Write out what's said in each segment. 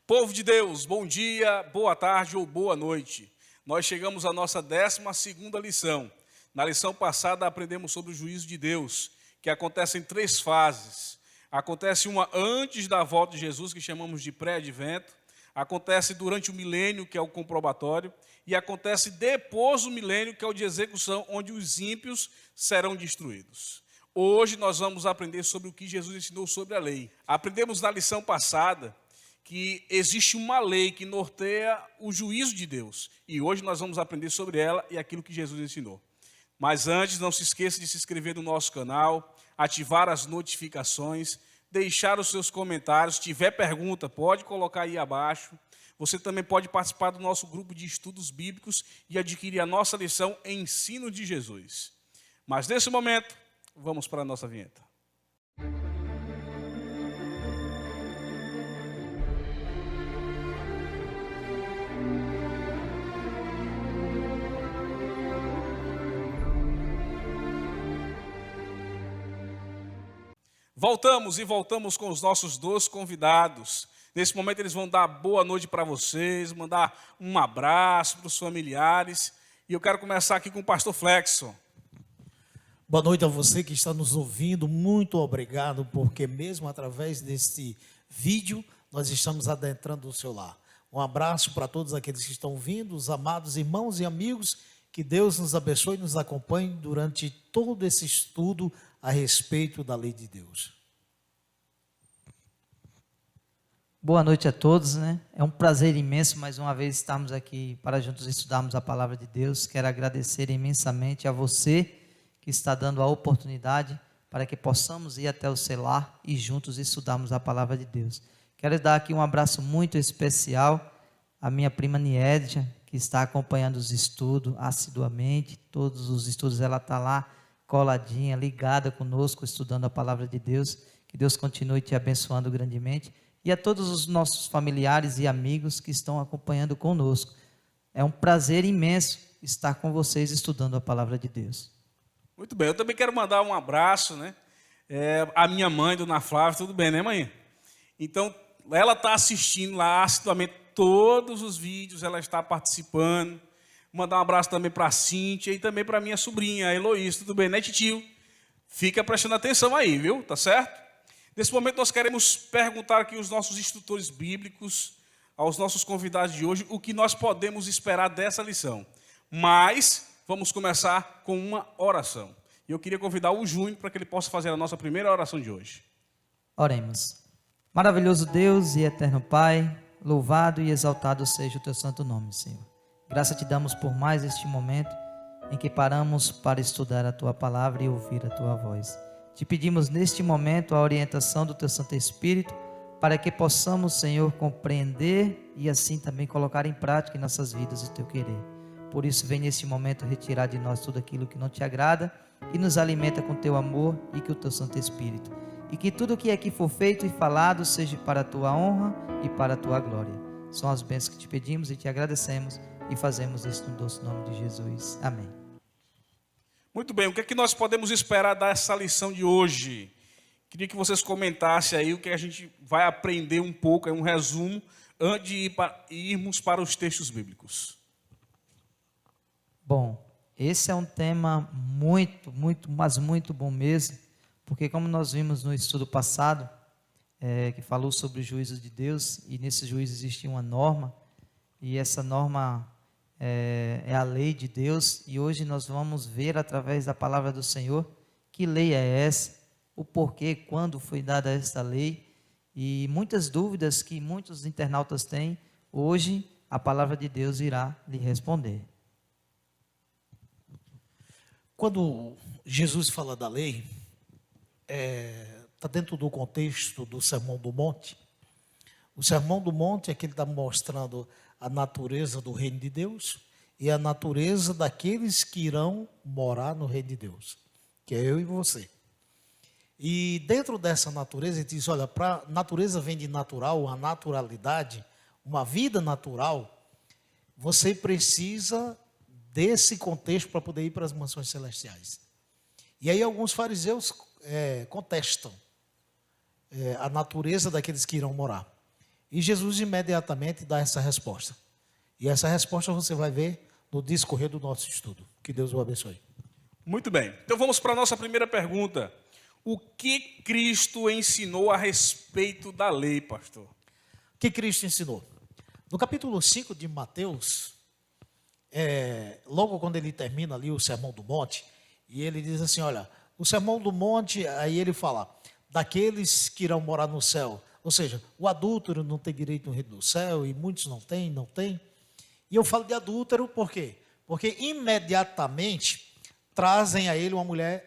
Povo de Deus, bom dia, boa tarde ou boa noite. Nós chegamos à nossa 12ª lição. Na lição passada aprendemos sobre o juízo de Deus, que acontece em 3 fases. Acontece uma antes da volta de Jesus, que chamamos de pré-advento. Acontece durante o milênio, que é o comprobatório. E acontece depois do milênio, que é o de execução, onde os ímpios serão destruídos. Hoje nós vamos aprender sobre o que Jesus ensinou sobre a lei. Aprendemos na lição passada que existe uma lei que norteia o juízo de Deus. E hoje nós vamos aprender sobre ela e aquilo que Jesus ensinou. Mas antes, não se esqueça de se inscrever no nosso canal, ativar as notificações, deixar os seus comentários. Se tiver pergunta, pode colocar aí abaixo. Você também pode participar do nosso grupo de estudos bíblicos e adquirir a nossa lição Ensino de Jesus. Mas nesse momento, vamos para a nossa vinheta. Voltamos com os nossos 2 convidados. Nesse momento eles vão dar boa noite para vocês, mandar um abraço para os familiares. E eu quero começar aqui com o pastor Flexon. Boa noite a você que está nos ouvindo, muito obrigado, porque mesmo através deste vídeo, nós estamos adentrando o seu lar. Um abraço para todos aqueles que estão vindo, os amados irmãos e amigos, que Deus nos abençoe e nos acompanhe durante todo esse estudo a respeito da lei de Deus. Boa noite a todos, né? É um prazer imenso mais uma vez estarmos aqui para juntos estudarmos a palavra de Deus. Quero agradecer imensamente a você que está dando a oportunidade para que possamos ir até o seu lar e juntos estudarmos a palavra de Deus. Quero dar aqui um abraço muito especial à minha prima Niédia, que está acompanhando os estudos assiduamente. Todos os estudos ela está lá coladinha, ligada conosco, estudando a palavra de Deus. Que Deus continue te abençoando grandemente. E a todos os nossos familiares e amigos que estão acompanhando conosco. É um prazer imenso estar com vocês estudando a palavra de Deus. Muito bem, eu também quero mandar um abraço, né? A minha mãe, Dona Flávia, tudo bem, né, mãe? Então, ela está assistindo lá assiduamente todos os vídeos, ela está participando. Mandar um abraço também para a Cíntia e também para a minha sobrinha, a Heloísa, tudo bem, né, titio? Fica prestando atenção aí, viu? Tá certo? Nesse momento nós queremos perguntar aqui aos nossos instrutores bíblicos, aos nossos convidados de hoje, o que nós podemos esperar dessa lição. Mas vamos começar com uma oração. E eu queria convidar o Júnior para que ele possa fazer a nossa primeira oração de hoje. Oremos. Maravilhoso Deus e eterno Pai, louvado e exaltado seja o teu santo nome, Senhor. Graça te damos por mais este momento em que paramos para estudar a tua palavra e ouvir a tua voz. Te pedimos neste momento a orientação do teu Santo Espírito para que possamos, Senhor, compreender e assim também colocar em prática em nossas vidas o teu querer. Por isso, vem neste momento retirar de nós tudo aquilo que não te agrada e nos alimenta com teu amor e com o teu Santo Espírito. E que tudo o que aqui for feito e falado seja para a tua honra e para a tua glória. São as bênçãos que te pedimos e te agradecemos e fazemos isso no doce nome de Jesus. Amém. Muito bem, o que é que nós podemos esperar dessa lição de hoje? Queria que vocês comentassem aí o que a gente vai aprender um pouco, é um resumo, antes de irmos para os textos bíblicos. Bom, esse é um tema muito, mas muito bom mesmo, porque como nós vimos no estudo passado, que falou sobre os juízos de Deus, e nesse juízo existe uma norma, e essa norma é a lei de Deus, e hoje nós vamos ver através da palavra do Senhor que lei é essa, o porquê, quando foi dada esta lei, e muitas dúvidas que muitos internautas têm, hoje a palavra de Deus irá lhe responder. Quando Jesus fala da lei, está dentro do contexto do Sermão do Monte. O Sermão do Monte é que ele está mostrando a natureza do reino de Deus e a natureza daqueles que irão morar no reino de Deus, que é eu e você. E dentro dessa natureza, ele diz, olha, para natureza vem de natural, a naturalidade, uma vida natural, você precisa desse contexto para poder ir para as mansões celestiais. E aí alguns fariseus contestam a natureza daqueles que irão morar. E Jesus imediatamente dá essa resposta. E essa resposta você vai ver no discorrer do nosso estudo. Que Deus o abençoe. Muito bem. Então vamos para a nossa primeira pergunta. O que Cristo ensinou a respeito da lei, pastor? O que Cristo ensinou? No capítulo 5 de Mateus, logo quando ele termina ali o Sermão do Monte, e ele diz assim, olha, o Sermão do Monte, aí ele fala, daqueles que irão morar no céu, ou seja, o adúltero não tem direito no reino do céu, e muitos não têm. E eu falo de adúltero por quê? Porque imediatamente trazem a ele uma mulher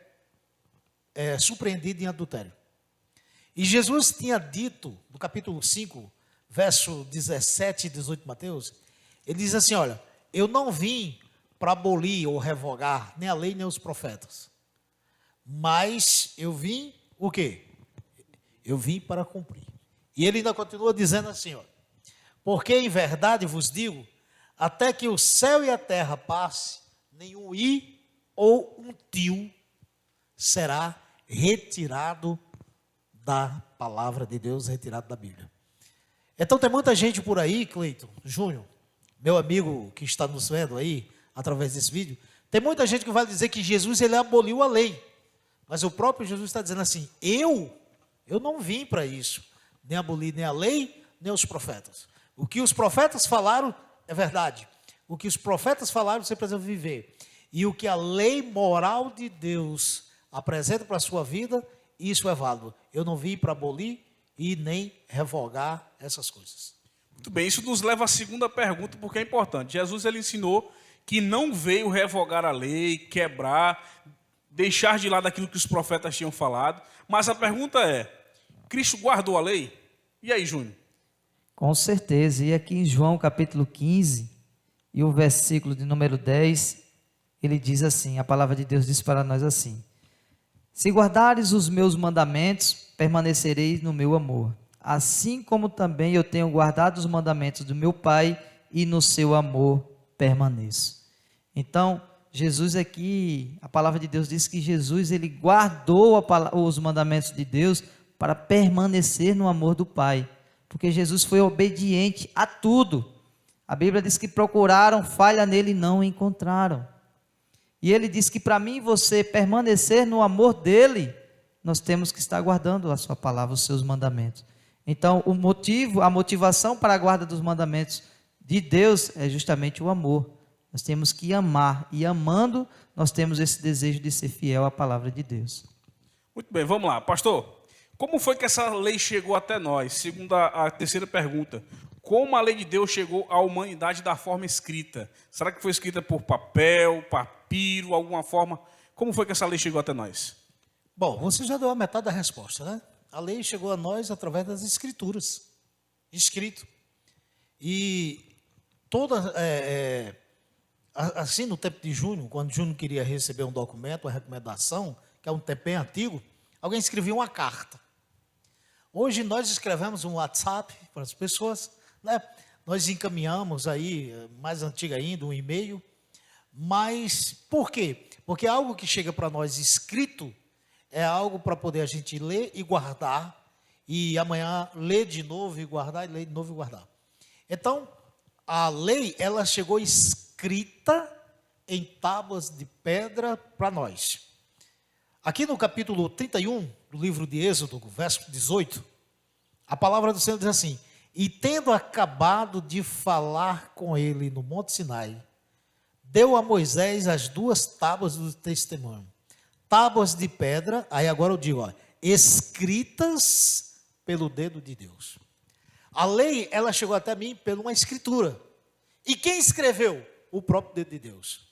surpreendida em adultério. E Jesus tinha dito, no capítulo 5, verso 17 e 18 de Mateus, ele diz assim, olha, eu não vim para abolir ou revogar nem a lei nem os profetas, mas eu vim o quê? Eu vim para cumprir. E ele ainda continua dizendo assim, ó, porque em verdade vos digo, até que o céu e a terra passe, nenhum i ou um tio será retirado da palavra de Deus, retirado da Bíblia. Então tem muita gente por aí, Cleiton, Júnior, meu amigo que está nos vendo aí, através desse vídeo, tem muita gente que vai dizer que Jesus ele aboliu a lei. Mas o próprio Jesus está dizendo assim, eu não vim para isso, nem abolir nem a lei, nem os profetas. O que os profetas falaram é verdade. O que os profetas falaram você precisa viver. E o que a lei moral de Deus apresenta para a sua vida, isso é válido. Eu não vim para abolir e nem revogar essas coisas. Muito bem, isso nos leva à segunda pergunta, porque é importante. Jesus ele ensinou que não veio revogar a lei, quebrar, deixar de lado aquilo que os profetas tinham falado. Mas a pergunta é, Cristo guardou a lei? E aí, Júnior? Com certeza. E aqui em João capítulo 15, e o versículo de número 10, ele diz assim, a palavra de Deus diz para nós assim, se guardares os meus mandamentos, permanecereis no meu amor, assim como também eu tenho guardado os mandamentos do meu Pai e no seu amor permaneço. Então, Jesus aqui, a palavra de Deus diz que Jesus ele guardou os mandamentos de Deus para permanecer no amor do Pai, porque Jesus foi obediente a tudo. A Bíblia diz que procuraram falha nele e não encontraram. E ele diz que para mim e você permanecer no amor dele, nós temos que estar guardando a sua palavra, os seus mandamentos. Então, a motivação para a guarda dos mandamentos de Deus é justamente o amor. Nós temos que amar, e amando, nós temos esse desejo de ser fiel à palavra de Deus. Muito bem, vamos lá. Pastor, como foi que essa lei chegou até nós? Segundo a terceira pergunta, como a lei de Deus chegou à humanidade da forma escrita? Será que foi escrita por papel, papiro, alguma forma? Como foi que essa lei chegou até nós? Bom, você já deu a metade da resposta, né? A lei chegou a nós através das escrituras, escrito. E toda, assim no tempo de Júnior, quando Júnior queria receber um documento, uma recomendação, que é um tempo bem antigo, alguém escrevia uma carta. Hoje nós escrevemos um WhatsApp para as pessoas, né? Nós encaminhamos aí, mais antigo ainda, um e-mail. Mas por quê? Porque algo que chega para nós escrito é algo para poder a gente ler e guardar, e amanhã ler de novo e guardar, e ler de novo e guardar. Então, a lei, ela chegou escrita em tábuas de pedra para nós. Aqui no capítulo 31 do livro de Êxodo, verso 18, a palavra do Senhor diz assim, e tendo acabado de falar com ele no Monte Sinai, deu a Moisés as 2 tábuas do testemunho, tábuas de pedra, aí agora eu digo, ó, escritas pelo dedo de Deus. A lei, ela chegou até mim por uma escritura. E quem escreveu? O próprio dedo de Deus.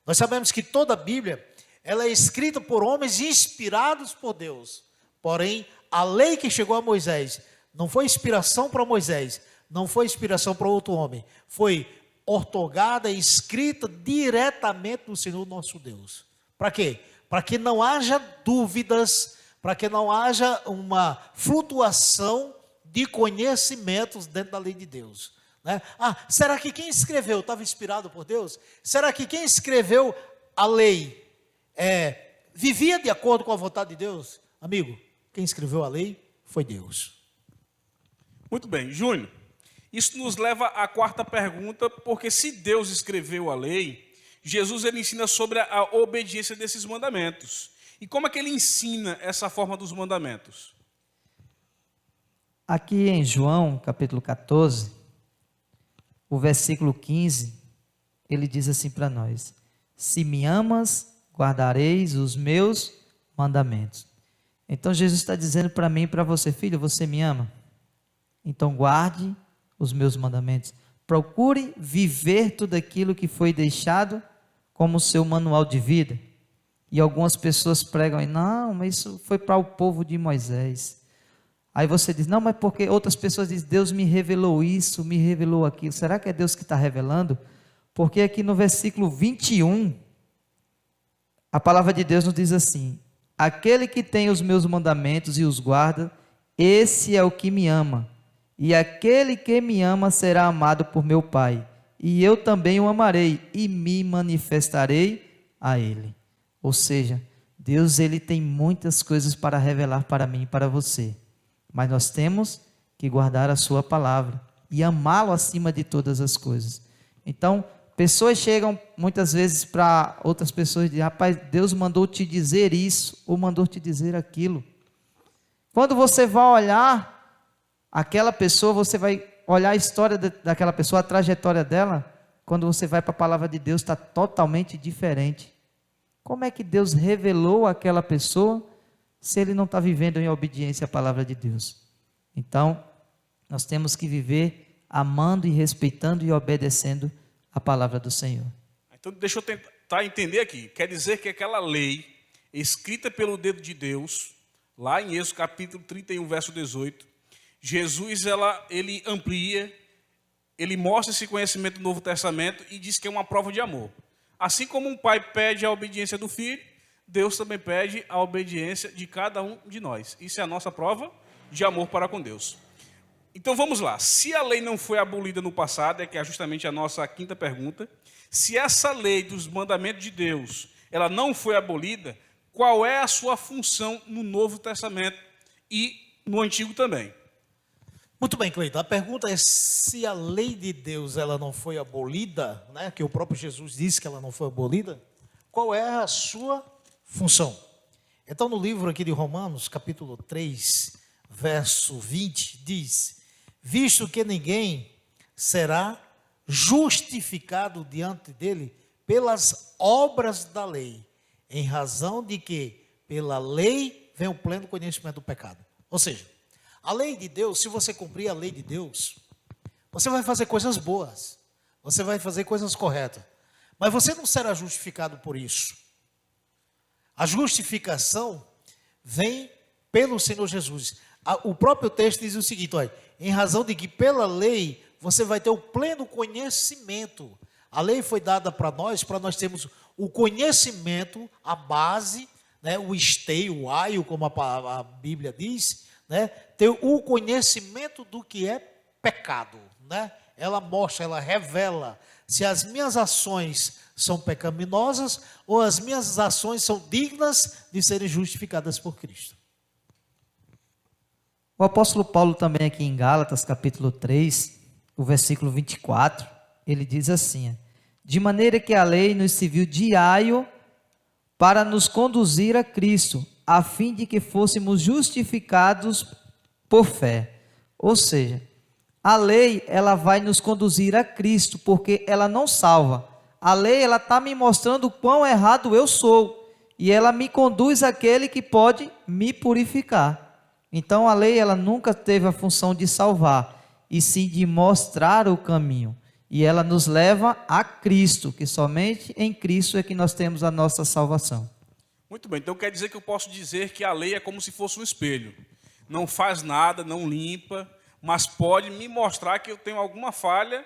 Nós sabemos que toda a Bíblia, ela é escrita por homens inspirados por Deus. Porém, a lei que chegou a Moisés, não foi inspiração para Moisés, não foi inspiração para outro homem, foi ortogada e escrita diretamente do Senhor nosso Deus. Para quê? Para que não haja dúvidas, para que não haja uma flutuação de conhecimentos dentro da lei de Deus. Né? Será que quem escreveu estava inspirado por Deus? Será que quem escreveu a lei vivia de acordo com a vontade de Deus? Amigo, quem escreveu a lei foi Deus. Muito bem, Júnior, Isso nos leva à quarta pergunta, porque se Deus escreveu a lei, Jesus ele ensina sobre a obediência desses mandamentos. E como é que ele ensina essa forma dos mandamentos? Aqui em João, capítulo 14, o versículo 15, ele diz assim para nós: se me amas, guardareis os meus mandamentos. Então Jesus está dizendo para mim e para você: filho, você me ama? Então guarde os meus mandamentos. Procure viver tudo aquilo que foi deixado como seu manual de vida. E algumas pessoas pregam, não, mas isso foi para o povo de Moisés. Aí você diz, não, mas porque outras pessoas dizem, Deus me revelou isso, me revelou aquilo. Será que é Deus que está revelando? Porque aqui no versículo 21, a palavra de Deus nos diz assim: aquele que tem os meus mandamentos e os guarda, esse é o que me ama. E aquele que me ama será amado por meu Pai. E eu também o amarei e me manifestarei a ele. Ou seja, Deus ele tem muitas coisas para revelar para mim e para você. Mas nós temos que guardar a sua palavra e amá-lo acima de todas as coisas. Então, pessoas chegam muitas vezes para outras pessoas e dizem, rapaz, Deus mandou te dizer isso ou mandou te dizer aquilo. Quando você vai olhar aquela pessoa, você vai olhar a história daquela pessoa, a trajetória dela, quando você vai para a palavra de Deus, está totalmente diferente. Como é que Deus revelou aquela pessoa se ele não está vivendo em obediência à palavra de Deus? Então, nós temos que viver amando e respeitando e obedecendo a palavra do Senhor. Então, deixa eu tentar entender aqui. Quer dizer que aquela lei, escrita pelo dedo de Deus, lá em Êxodo capítulo 31, verso 18, Jesus ele amplia, ele mostra esse conhecimento do Novo Testamento e diz que é uma prova de amor. Assim como um pai pede a obediência do filho, Deus também pede a obediência de cada um de nós. Isso é a nossa prova de amor para com Deus. Então vamos lá. Se a lei não foi abolida no passado, que é justamente a nossa quinta pergunta, se essa lei dos mandamentos de Deus, ela não foi abolida, qual é a sua função no Novo Testamento e no Antigo também? Muito bem, Cleiton. A pergunta é se a lei de Deus ela não foi abolida, né, que o próprio Jesus disse que ela não foi abolida, qual é a sua função? Então, no livro aqui de Romanos, capítulo 3, verso 20, diz: visto que ninguém será justificado diante dele pelas obras da lei, em razão de que pela lei vem o pleno conhecimento do pecado. Ou seja, a lei de Deus, se você cumprir a lei de Deus, você vai fazer coisas boas, você vai fazer coisas corretas, mas você não será justificado por isso. A justificação vem pelo Senhor Jesus. O próprio texto diz o seguinte, olha, em razão de que pela lei você vai ter o pleno conhecimento. A lei foi dada para nós termos o conhecimento, a base, né, o esteio, o aio, como a Bíblia diz, né, ter o conhecimento do que é pecado, né? Ela mostra, ela revela se as minhas ações são pecaminosas ou as minhas ações são dignas de serem justificadas por Cristo. O apóstolo Paulo também aqui em Gálatas, capítulo 3, o versículo 24, ele diz assim: de maneira que a lei nos serviu de aio para nos conduzir a Cristo, a fim de que fôssemos justificados por fé. Ou seja, a lei ela vai nos conduzir a Cristo, porque ela não salva. A lei ela está me mostrando o quão errado eu sou, e ela me conduz àquele que pode me purificar. Então a lei ela nunca teve a função de salvar, e sim de mostrar o caminho. E ela nos leva a Cristo, que somente em Cristo é que nós temos a nossa salvação. Muito bem, então quer dizer que eu posso dizer que a lei é como se fosse um espelho. Não faz nada, não limpa, mas pode me mostrar que eu tenho alguma falha,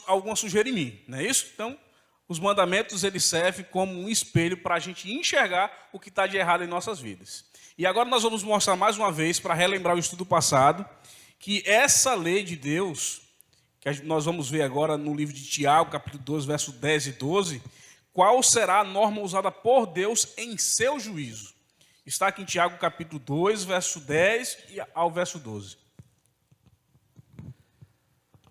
alguma sujeira em mim, não é isso? Então, os mandamentos eles servem como um espelho para a gente enxergar o que está de errado em nossas vidas. E agora nós vamos mostrar mais uma vez, para relembrar o estudo passado, que essa lei de Deus, que nós vamos ver agora no livro de Tiago, capítulo 12, verso 10 e 12, qual será a norma usada por Deus em seu juízo? Está aqui em Tiago, capítulo 2, verso 10 ao verso 12.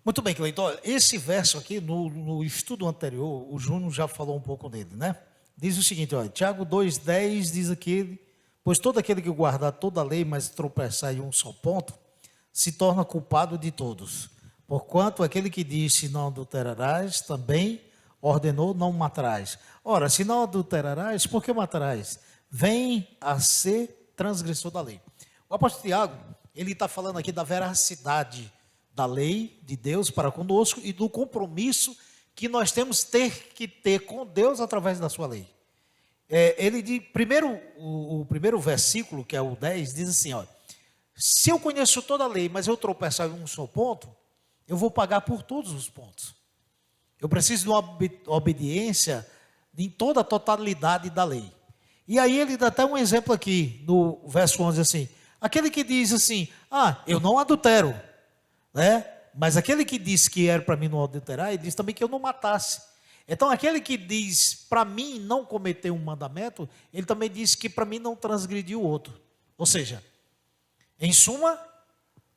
Muito bem, Cleiton. Olha, esse verso aqui, no estudo anterior, o Júnior já falou um pouco nele, né? Diz o seguinte, olha, Tiago 2,10 diz aqui, pois todo aquele que guardar toda a lei, mas tropeçar em um só ponto, se torna culpado de todos. Porquanto aquele que disse não adulterarás, também ordenou não matarás. Ora, se não adulterarás, por que matarás? Vem a ser transgressor da lei. O apóstolo Tiago, ele está falando aqui da veracidade da lei de Deus para conosco e do compromisso que nós temos que ter com Deus através da sua lei. O primeiro versículo, que é o 10, diz assim, olha, se eu conheço toda a lei, mas eu tropeçar em um só ponto, eu vou pagar por todos os pontos. Eu preciso de uma obediência em toda a totalidade da lei. E aí ele dá até um exemplo aqui, no verso 11, assim, aquele que diz assim, eu não adultero, né? Mas aquele que diz que era para mim não adulterar, ele diz também que eu não matasse. Então aquele que diz para mim não cometer um mandamento, ele também diz que para mim não transgredir o outro. Ou seja, em suma,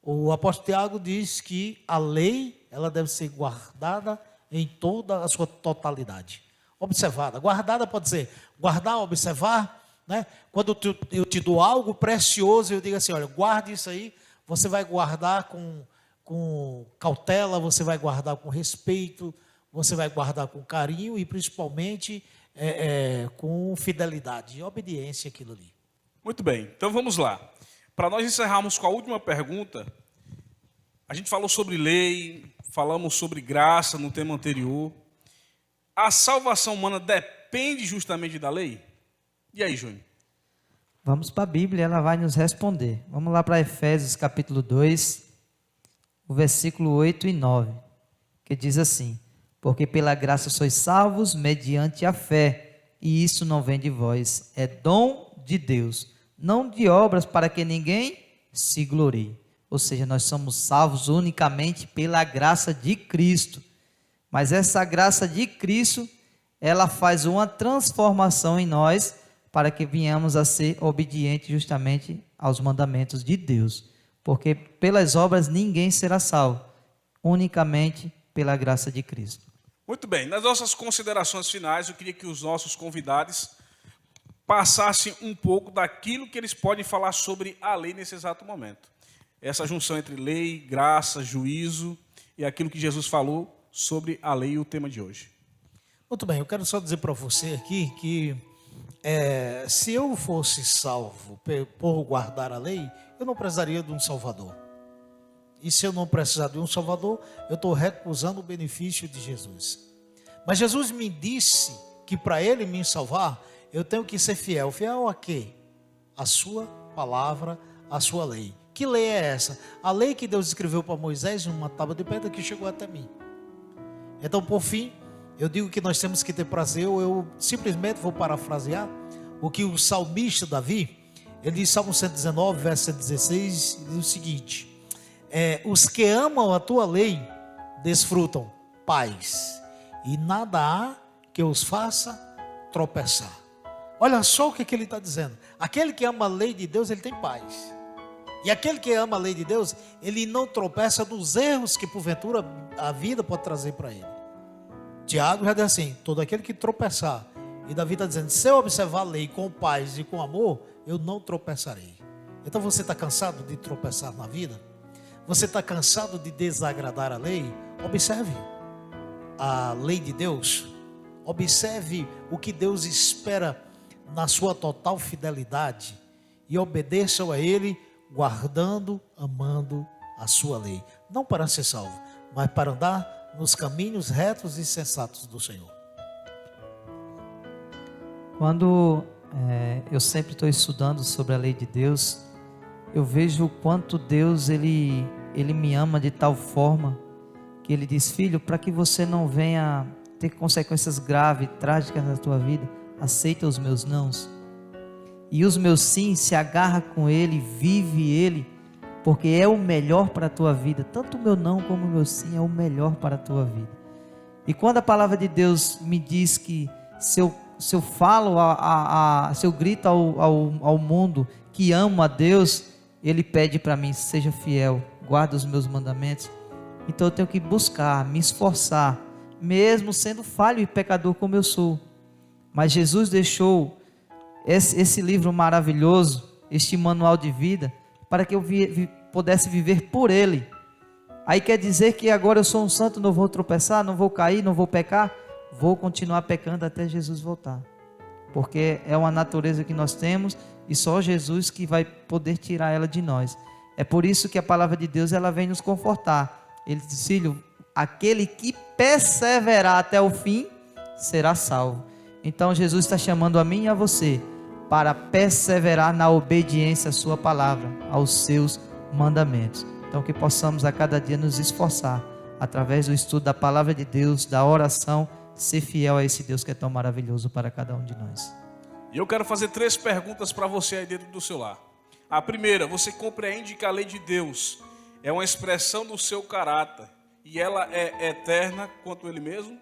o apóstolo Tiago diz que a lei, ela deve ser guardada em toda a sua totalidade. Observada. Guardada pode ser guardar, observar, né? Quando eu te dou algo precioso, eu digo assim, olha, guarde isso aí, você vai guardar com cautela, você vai guardar com respeito, você vai guardar com carinho e principalmente com fidelidade e obediência àquilo ali. Muito bem, então vamos lá. Para nós encerrarmos com a última pergunta, a gente falou sobre lei, falamos sobre graça no tema anterior. A salvação humana depende justamente da lei? E aí, Júnior? Vamos para a Bíblia, ela vai nos responder. Vamos lá para Efésios capítulo 2, o versículo 8 e 9, que diz assim, porque pela graça sois salvos mediante a fé, e isso não vem de vós, é dom de Deus, não de obras para que ninguém se glorie. Ou seja, nós somos salvos unicamente pela graça de Cristo. Mas essa graça de Cristo, ela faz uma transformação em nós para que venhamos a ser obedientes justamente aos mandamentos de Deus. Porque pelas obras ninguém será salvo, unicamente pela graça de Cristo. Muito bem, nas nossas considerações finais, eu queria que os nossos convidados passassem um pouco daquilo que eles podem falar sobre a lei nesse exato momento. Essa junção entre lei, graça, juízo e aquilo que Jesus falou sobre a lei e o tema de hoje. Muito bem, eu quero só dizer para você aqui que se eu fosse salvo por guardar a lei, eu não precisaria de um Salvador. E se eu não precisar de um Salvador, eu estou recusando o benefício de Jesus. Mas Jesus me disse que para Ele me salvar, eu tenho que ser fiel. Fiel a quê? A sua palavra, a sua lei. Que lei é essa? A lei que Deus escreveu para Moisés em uma tábua de pedra que chegou até mim. Então, por fim, eu digo que nós temos que ter prazer. Eu simplesmente vou parafrasear o que o salmista Davi, ele diz, Salmo 119, verso 116, diz o seguinte, os que amam a tua lei desfrutam paz, e nada há que os faça tropeçar. Olha só o que ele está dizendo. Aquele que ama a lei de Deus, ele tem paz. E aquele que ama a lei de Deus, ele não tropeça nos erros que porventura a vida pode trazer para ele. Tiago já diz assim, todo aquele que tropeçar, e Davi está dizendo, se eu observar a lei com paz e com amor, eu não tropeçarei. Então você está cansado de tropeçar na vida? Você está cansado de desagradar a lei? Observe a lei de Deus. Observe o que Deus espera na sua total fidelidade. E obedeçam a Ele, guardando, amando a sua lei. Não para ser salvo, mas para andar nos caminhos retos e sensatos do Senhor. Quando eu sempre estou estudando sobre a lei de Deus, eu vejo o quanto Deus ele me ama de tal forma que Ele diz, filho, para que você não venha ter consequências graves, trágicas na tua vida, aceita os meus nãos. E os meus sim, se agarra com Ele, vive Ele, porque é o melhor para a tua vida. Tanto o meu não como o meu sim é o melhor para a tua vida. E quando a palavra de Deus me diz que se eu falo, se eu grito ao mundo que amo a Deus, Ele pede para mim, seja fiel, guarda os meus mandamentos. Então eu tenho que buscar, me esforçar, mesmo sendo falho e pecador como eu sou. Mas Jesus deixou esse livro maravilhoso, este manual de vida, para que eu pudesse viver por Ele. Aí quer dizer que agora eu sou um santo, não vou tropeçar, não vou cair, não vou pecar? Vou continuar pecando até Jesus voltar. Porque é uma natureza que nós temos e só Jesus que vai poder tirar ela de nós. É por isso que a palavra de Deus ela vem nos confortar. Ele diz, filho, aquele que perseverar até o fim será salvo. Então Jesus está chamando a mim e a você para perseverar na obediência à sua palavra, aos seus mandamentos. Então que possamos a cada dia nos esforçar, através do estudo da palavra de Deus, da oração, ser fiel a esse Deus que é tão maravilhoso para cada um de nós. E eu quero fazer 3 perguntas para você aí dentro do seu lar. A primeira, você compreende que a lei de Deus é uma expressão do seu caráter e ela é eterna quanto Ele mesmo?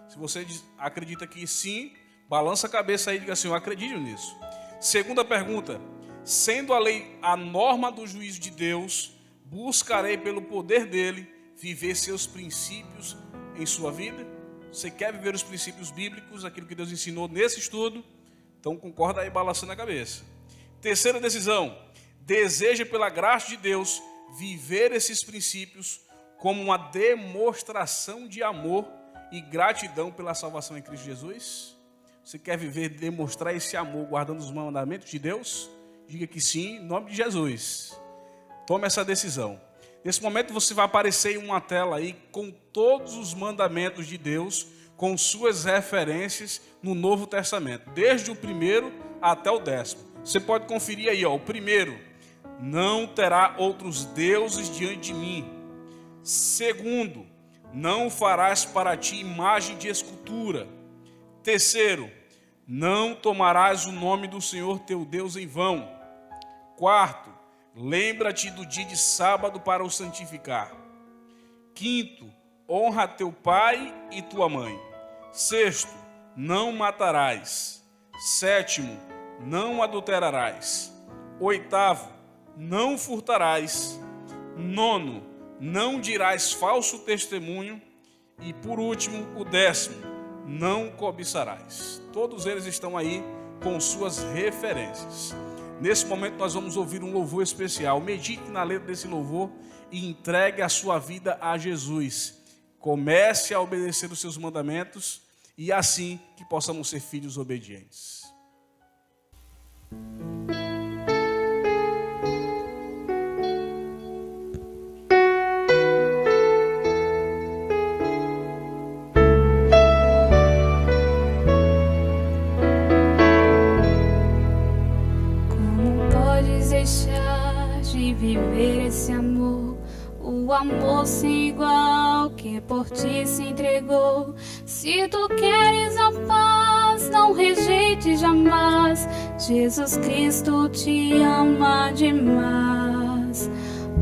Se você acredita que sim, balança a cabeça aí e diga assim, eu acredito nisso. Segunda pergunta, sendo a lei a norma do juízo de Deus, buscarei pelo poder dele viver seus princípios em sua vida? Você quer viver os princípios bíblicos, aquilo que Deus ensinou nesse estudo? Então concorda aí balançando a cabeça. Terceira decisão, deseja pela graça de Deus viver esses princípios como uma demonstração de amor e gratidão pela salvação em Cristo Jesus? Você quer viver, demonstrar esse amor guardando os mandamentos de Deus? Diga que sim, em nome de Jesus. Tome essa decisão. Nesse momento você vai aparecer em uma tela aí com todos os mandamentos de Deus, com suas referências no Novo Testamento, desde o 1º até o 10º. Você pode conferir aí, ó, o 1º, não terá outros deuses diante de mim. 2º, não farás para ti imagem de escultura. 3º, não tomarás o nome do Senhor teu Deus em vão. 4º, lembra-te do dia de sábado para o santificar. 5º, honra teu pai e tua mãe. 6º, não matarás. 7º, não adulterarás. 8º, não furtarás. 9º, não dirás falso testemunho. E por último, o 10º, não cobiçarás. Todos eles estão aí com suas referências. Nesse momento nós vamos ouvir um louvor especial. Medite na letra desse louvor e entregue a sua vida a Jesus. Comece a obedecer os seus mandamentos e assim que possamos ser filhos obedientes. Viver esse amor, o amor sem igual que por ti se entregou. Se tu queres a paz, não rejeite jamais. Jesus Cristo te ama demais.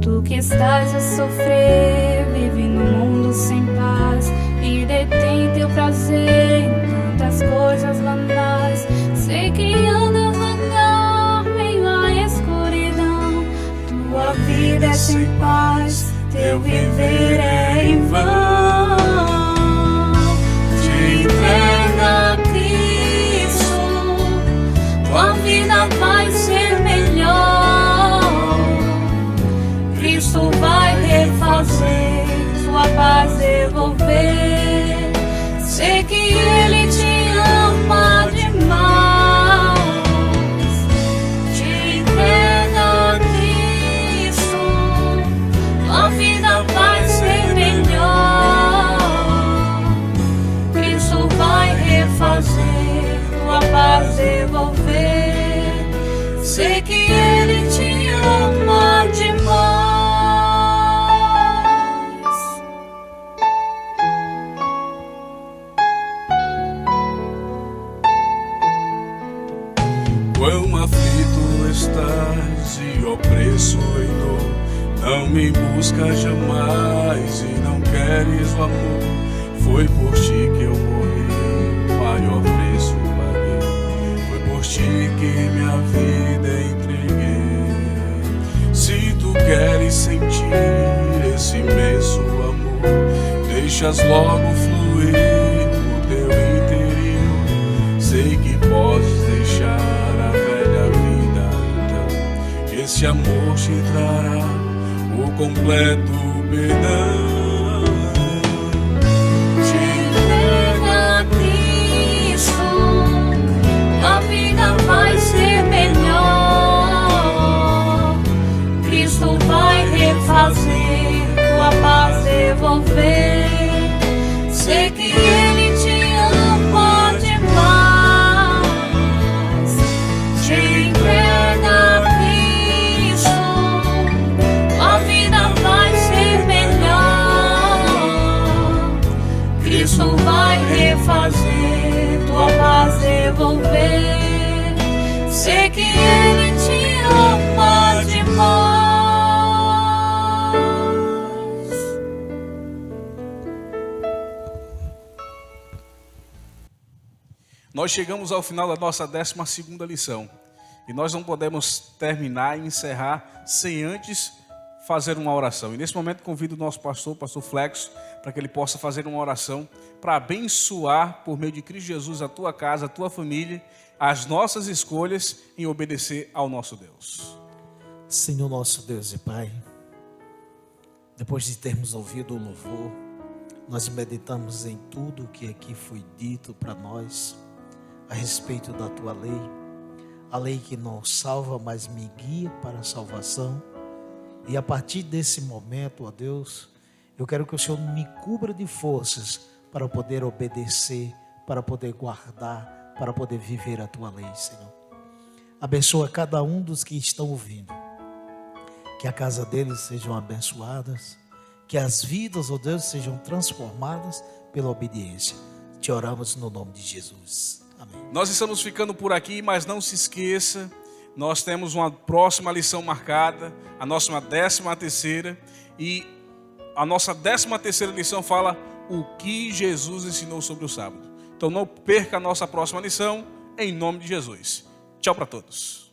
Tu que estás a sofrer, vive no mundo sem paz e detém teu prazer em tantas coisas banais. Sei que andas vagar, meio à escuridão. Tua vida é sem paz, teu viver é em vão. Te entrega a Cristo, tua vida vai ser melhor. Cristo vai refazer, sua paz devolver. Sei que Ele te ama demais. Te entrega a Cristo, tua vida vai ser melhor. Cristo vai refazer, tua paz devolver. Sei que Ele te ama demais. Quão aflito estás e opresso em dor, não me buscas jamais e não queres o amor. Foi por ti que eu morri, maior preço paguei. Foi por ti que minha vida entreguei. Se tu queres sentir esse imenso amor, deixas logo fluir no teu interior. Sei que podes deixar a velha vida, então esse amor te trará o completo perdão. Te entrega a Cristo, a vida vai ser melhor. Cristo vai refazer, tua paz devolver. Sei que Ele te ama demais. Te entrega a Cristo, a vida vai ser melhor. Cristo vai refazer, tua paz devolver. Sei que Ele te ama demais. Nós chegamos ao final da nossa 12ª lição. E nós não podemos terminar e encerrar sem antes fazer uma oração. E nesse momento convido o nosso pastor, pastor Flexo, para que ele possa fazer uma oração para abençoar, por meio de Cristo Jesus, a tua casa, a tua família, as nossas escolhas em obedecer ao nosso Deus. Senhor nosso Deus e Pai, depois de termos ouvido o louvor, nós meditamos em tudo o que aqui foi dito para nós a respeito da tua lei, a lei que não salva, mas me guia para a salvação. E a partir desse momento, ó Deus, eu quero que o Senhor me cubra de forças para poder obedecer, para poder guardar, para poder viver a tua lei, Senhor. Abençoa cada um dos que estão ouvindo, que a casa deles sejam abençoadas, que as vidas, ó Deus, sejam transformadas pela obediência. Te oramos no nome de Jesus. Amém. Nós estamos ficando por aqui, mas não se esqueça, nós temos uma próxima lição marcada, a nossa 13ª, e a nossa 13ª lição fala o que Jesus ensinou sobre o sábado. Então não perca a nossa próxima lição, em nome de Jesus. Tchau para todos.